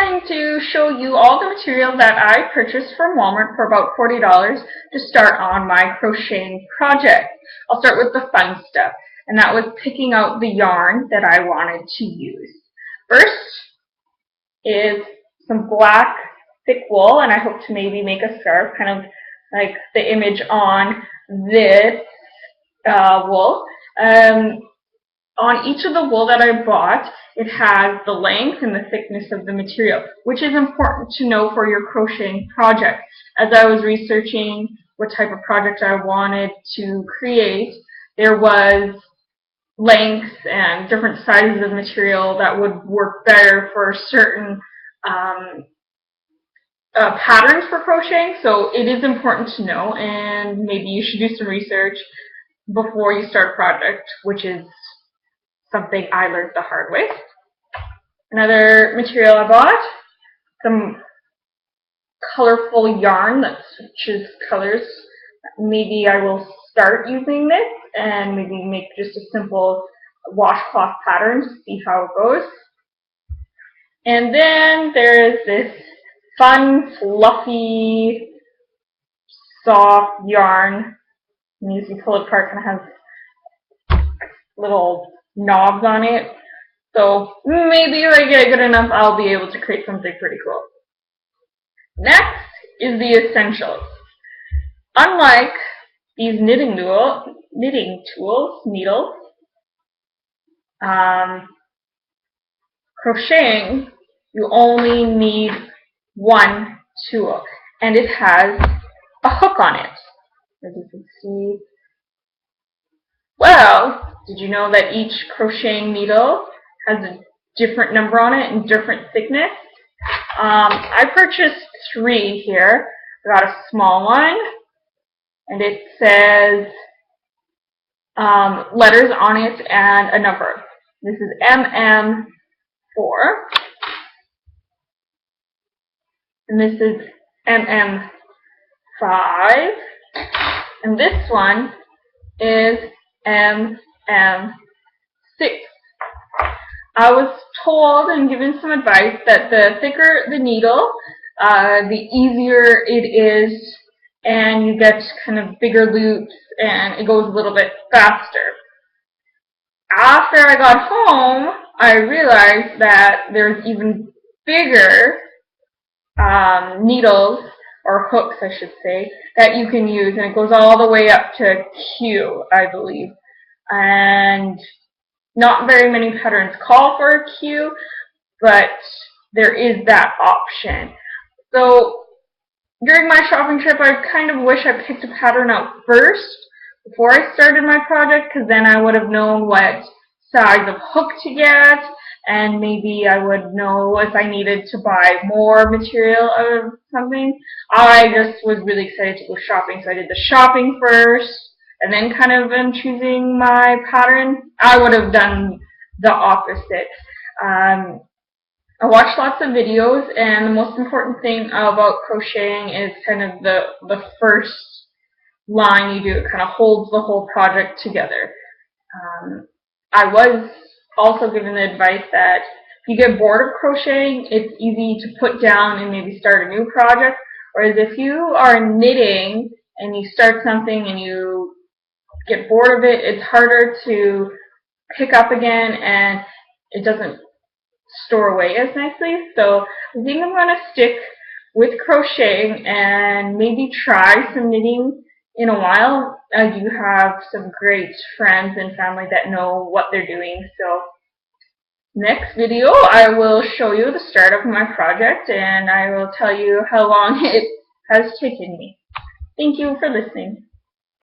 going to show you all the material that I purchased from Walmart for about $40 to start on my crocheting project. I'll start with the fun stuff, and that was picking out the yarn that I wanted to use. First is some black thick wool, and I hope to maybe make a scarf, kind of like the image on this wool. On each of the wool that I bought, it has the length and the thickness of the material, which is important to know for your crocheting project. As I was researching what type of project I wanted to create, there was lengths and different sizes of material that would work better for certain patterns for crocheting. So it is important to know, and maybe you should do some research before you start a project, which is something I learned the hard way. Another material I bought, some colorful yarn that switches colors. Maybe I will start using this and maybe make just a simple washcloth pattern to see how it goes. And then there's this fun, fluffy, soft yarn. And as you pull it apart, it kind of has little knobs on it. So maybe if I get good enough, I'll be able to create something pretty cool. Next is the essentials. Unlike these knitting tools, needles, crocheting, you only need one tool, and it has a hook on it, as you can see. Well, did you know that each crocheting needle has a different number on it and different thickness? I purchased 3 here. I got a small one, and it says letters on it and a number. This is MM4, and this is MM5, and this one is MM6. I was told and given some advice that the thicker the needle, the easier it is, and you get kind of bigger loops and it goes a little bit faster. After I got home, I realized that there's even bigger needles, or hooks I should say, that you can use, and it goes all the way up to Q, I believe. And not very many patterns call for a Q, but there is that option. So during my shopping trip, I kind of wish I picked a pattern out first before I started my project, because then I would have known what size of hook to get, and maybe I would know if I needed to buy more material of something. I just was really excited to go shopping, so I did the shopping first, and then kind of am choosing my pattern. I would have done the opposite. I watched lots of videos, and the most important thing about crocheting is kind of the first line you do. It kind of holds the whole project together. I was also given the advice that if you get bored of crocheting, it's easy to put down and maybe start a new project. Whereas if you are knitting and you start something and you get bored of it, it's harder to pick up again, and it doesn't store away as nicely. So I think I'm going to stick with crocheting and maybe try some knitting in a while. I do have some great friends and family that know what they're doing. So next video I will show you the start of my project, and I will tell you how long it has taken me. Thank you for listening.